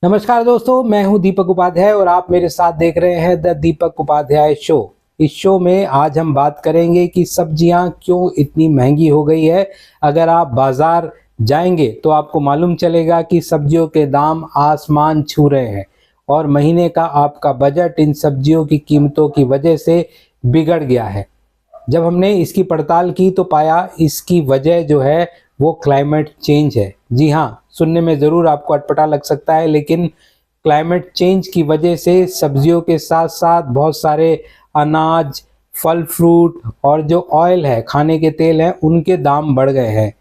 नमस्कार दोस्तों, मैं हूं दीपक उपाध्याय और आप मेरे साथ देख रहे हैं द दीपक उपाध्याय शो। इस शो में आज हम बात करेंगे कि सब्जियां क्यों इतनी महंगी हो गई है। अगर आप बाजार जाएंगे तो आपको मालूम चलेगा कि सब्जियों के दाम आसमान छू रहे हैं और महीने का आपका बजट इन सब्जियों की कीमतों की वजह से बिगड़ गया है। जब हमने इसकी पड़ताल की तो पाया इसकी वजह जो है वो क्लाइमेट चेंज है। जी हाँ, सुनने में ज़रूर आपको अटपटा लग सकता है, लेकिन क्लाइमेट चेंज की वजह से सब्जियों के साथ साथ बहुत सारे अनाज, फल फ्रूट और जो ऑयल है, खाने के तेल हैं, उनके दाम बढ़ गए हैं।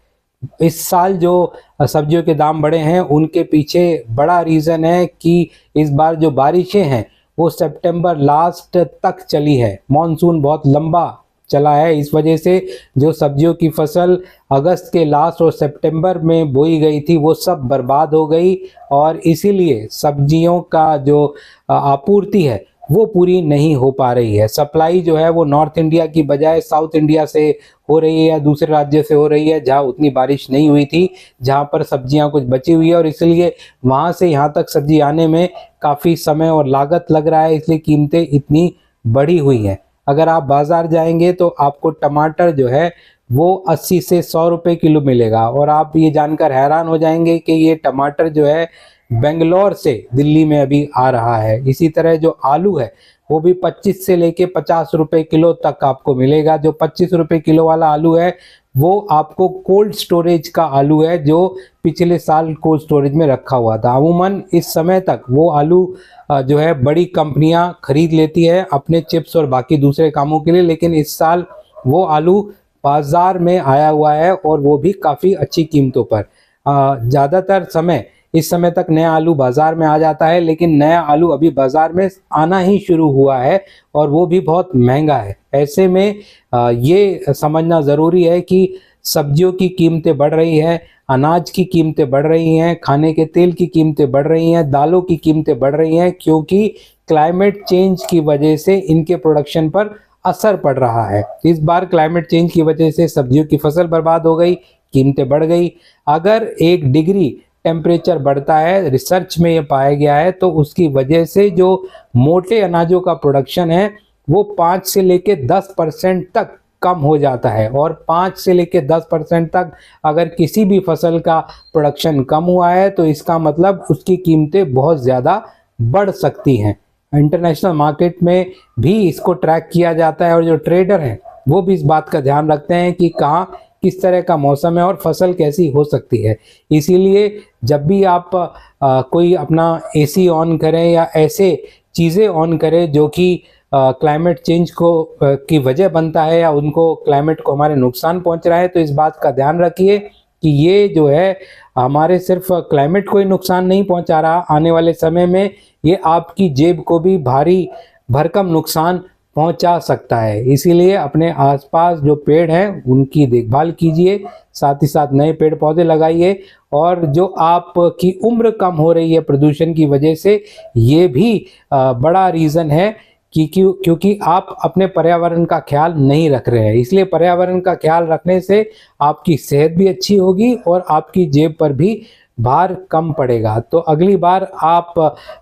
इस साल जो सब्जियों के दाम बढ़े हैं उनके पीछे बड़ा रीज़न है कि इस बार जो बारिशें हैं वो सितंबर लास्ट तक चली है। मॉनसून बहुत लंबा चला है, इस वजह से जो सब्जियों की फसल अगस्त के लास्ट और सितंबर में बोई गई थी वो सब बर्बाद हो गई और इसीलिए सब्जियों का जो आपूर्ति है वो पूरी नहीं हो पा रही है। सप्लाई जो है वो नॉर्थ इंडिया की बजाय साउथ इंडिया से हो रही है या दूसरे राज्य से हो रही है जहाँ उतनी बारिश नहीं हुई थी, जहाँ पर सब्जियाँ कुछ बची हुई है और इसलिए वहाँ से यहाँ तक सब्जी आने में काफ़ी समय और लागत लग रहा है, इसलिए कीमतें इतनी बढ़ी हुई हैं। अगर आप बाज़ार जाएंगे तो आपको टमाटर जो है वो 80 से 100 रुपये किलो मिलेगा और आप ये जानकर हैरान हो जाएंगे कि ये टमाटर जो है बेंगलोर से दिल्ली में अभी आ रहा है। इसी तरह जो आलू है वो भी 25 से लेके 50 रुपये किलो तक आपको मिलेगा। जो 25 रुपये किलो वाला आलू है वो आपको कोल्ड स्टोरेज का आलू है जो पिछले साल कोल्ड स्टोरेज में रखा हुआ था। अमूमन इस समय तक वो आलू जो है बड़ी कंपनियां खरीद लेती है अपने चिप्स और बाकी दूसरे कामों के लिए, लेकिन इस साल वो आलू बाजार में आया हुआ है और वो भी काफ़ी अच्छी कीमतों पर। ज़्यादातर समय इस समय तक नया आलू बाजार में आ जाता है, लेकिन नया आलू अभी बाजार में आना ही शुरू हुआ है और वो भी बहुत महंगा है। ऐसे में ये समझना ज़रूरी है कि सब्जियों की कीमतें बढ़ रही हैं, अनाज की कीमतें बढ़ रही हैं, खाने के तेल की कीमतें बढ़ रही हैं, दालों की कीमतें बढ़ रही हैं, क्योंकि क्लाइमेट चेंज की वजह से इनके प्रोडक्शन पर असर पड़ रहा है। इस बार क्लाइमेट चेंज की वजह से सब्जियों की फसल बर्बाद हो गई, कीमतें बढ़ गई। अगर 1 डिग्री टेम्परेचर बढ़ता है, रिसर्च में ये पाया गया है, तो उसकी वजह से जो मोटे अनाजों का प्रोडक्शन है वो 5 से लेके 10% तक कम हो जाता है और 5 से लेके 10% तक अगर किसी भी फसल का प्रोडक्शन कम हुआ है तो इसका मतलब उसकी कीमतें बहुत ज़्यादा बढ़ सकती हैं। इंटरनेशनल मार्केट में भी इसको ट्रैक किया जाता है और जो ट्रेडर हैं वो भी इस बात का ध्यान रखते हैं कि कहाँ किस तरह का मौसम है और फसल कैसी हो सकती है। इसीलिए जब भी आप कोई अपना एसी ऑन करें या ऐसे चीज़ें ऑन करें जो कि क्लाइमेट चेंज को की वजह बनता है या उनको क्लाइमेट को हमारे नुकसान पहुंच रहा है, तो इस बात का ध्यान रखिए कि ये जो है हमारे सिर्फ क्लाइमेट को ही नुकसान नहीं पहुंचा रहा, आने वाले समय में ये आपकी जेब को भी भारी भरकम नुकसान पहुंचा सकता है। इसीलिए अपने आसपास जो पेड़ हैं उनकी देखभाल कीजिए, साथ ही साथ नए पेड़ पौधे लगाइए और जो आपकी उम्र कम हो रही है प्रदूषण की वजह से, ये भी बड़ा रीज़न है कि क्योंकि आप अपने पर्यावरण का ख्याल नहीं रख रहे हैं। इसलिए पर्यावरण का ख्याल रखने से आपकी सेहत भी अच्छी होगी और आपकी जेब पर भी भार कम पड़ेगा। तो अगली बार आप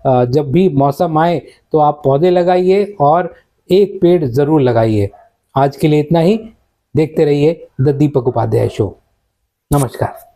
जब भी मौसम आए तो आप पौधे लगाइए और एक पेड़ ज़रूर लगाइए। आज के लिए इतना ही। देखते रहिए द दीपक उपाध्याय शो। नमस्कार।